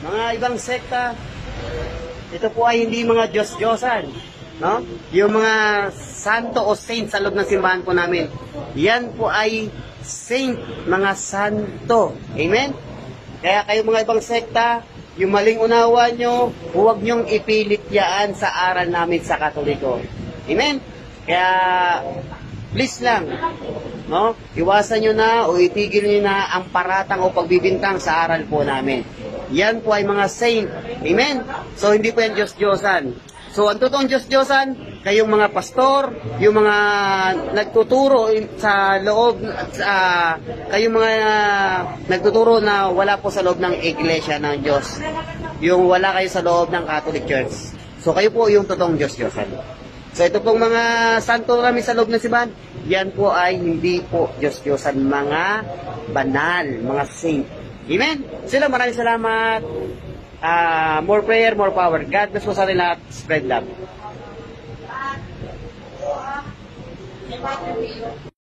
Mga ibang sekta, ito po ay hindi mga Diyos-Diyosan. No? Yung mga santo o saint sa loob ng simbahan po namin, yan po ay saint, mga santo. Amen? Kaya kayo mga ibang sekta, yung maling unawa nyo, huwag nyong ipilit yaan sa aral namin sa Katoliko. Amen? Kaya, please lang, no? Iwasan nyo na o itigil nyo na ang paratang o pagbibintang sa aral po namin. Yan po ay mga saint. Amen? So, hindi po yan Diyos-Diyosan. So, ang totoong Diyos-Diyosan, kayong mga pastor, yung mga nagtuturo sa loob, kayong mga nagtuturo na wala po sa loob ng iglesia ng Diyos. Yung wala kayo sa loob ng Catholic Church. So, kayo po yung totoong Diyos-Diyosan. So, ito pong mga santo namin sa loob ng simbahan, yan po ay hindi po Diyos-Diyosan, mga banal, mga saint. Amen? Sila, maraming salamat. More prayer, more power. God bless po sa atin lahat. Spread love.